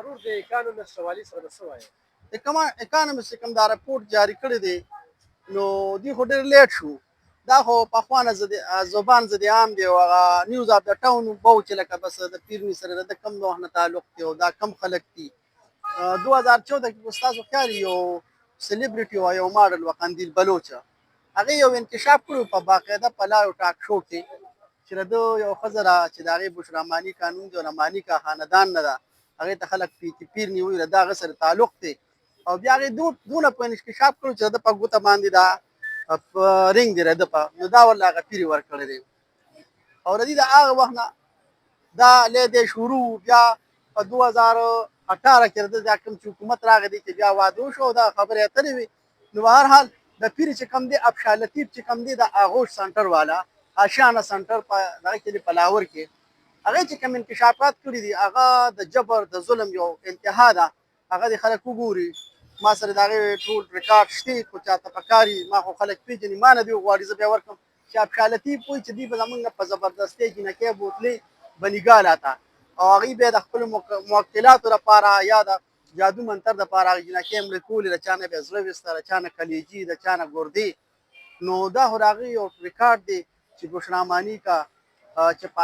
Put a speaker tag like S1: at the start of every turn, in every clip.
S1: ضرور د اکانومیست حوالې سره به څه وایې؟
S2: اکانومیست چې کوم دا راپورټ جاري کړی دی نو دوی خو ډېر لیټ شو. دا خو پخوانه زبان ضد عام دی او هغه نیوز اف د ټاون به و چې لکه بس د پیرني سره د کم وخت نه تعلق دی او دا کم خلک دي. 2014 کې ستاسو خیال یو سلیبریټي او یو ماډل و قندیل بلوچ هغه یو انکشاف کړو په باقاعده په لاو ټاک شو کې چې د یو خزره چې د هغې بشراماني قانون دی او رماني کا خاندان نه ده هغې ته خلک پیر نیوي د هغه سره تعلق دی او بیا هغې دونه په انکشاف کړو چې د په ګوته باندې دا رنګ دی د په نو دا ورله هغه پیرې ورکړی دی او د دې د هغه وخت نه دا لیدې شروع بیا په 2018 کې د کوم چې حکومت راغی دی چې بیا واده وشو دا خبرې اترې وي نو په هر حال د پیر چې کم دی ابشار لطیف چې کم دی د آغوش سنټر والا آشیانه سنټر په دغه کې په لاهور کې هغه چې کوم انکشافات کړي دي هغه د جبر د ظلم یو انتها ده هغه د خلک وګوري ما سره دغه ټول ریکارډ شته خو چاته پکاري ما خو خلک پیژني ما نه دی غواړي زه بیا ورکم چې ابشار لطیف وایي چې دی به زمونږ په زبردستۍ کې نه کې بوتلې بنیګاله ته او هغې بیا د خپلو موکلاتو لپاره یا د جادو منتر دپاره هغې جنکۍ مړې کولې د چا نه بیا زړه ویسته د چا نه کلیجي د چا نه ګردې نو دا خو د هغې یو ریکارډ دی چې بشراماني کا چې په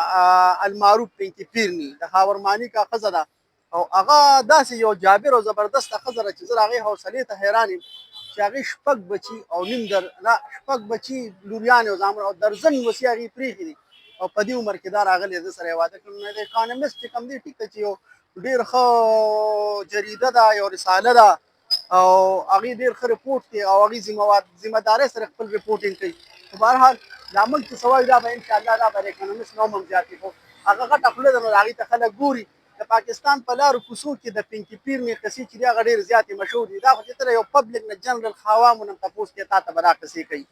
S2: المعروف پینکي پیرني د خاورماني کا ښځه ده او هغه داسې یو جابر او زبردسته ښځه ده چې زه د هغې حوصلې ته حیران یم چې هغې شپږ بچي او نیم شپږ بچي لوریانې او زامن او درزن وسې هغې پرېښي دي او په دې عمر کې دا راغلی زه سره یې واده کړم نو د اکانومیست چې کوم دی ټیک ده چې یو ډېر ښه جریده ده یو رساله ده او هغې ډېر ښه رپورټ دی او هغې ذمه دارۍ سره خپل رپورټینګ کوي خو په هر حال دا موږ چې څه وایو دا به انشاءالله دا به د اکانومیست نوم هم زیاتې خو هغه غټه خوله ده نو د هغې ته خلک ګوري د پاکستان په لارو کوڅو کې د پینکي پیرني قصې چې دي هغه ډېرې زیاتې مشهور دي دا خو چې ته یو پبلک نه جنرل خاوامو نه تپوس کې تا ته به دا قصې کوي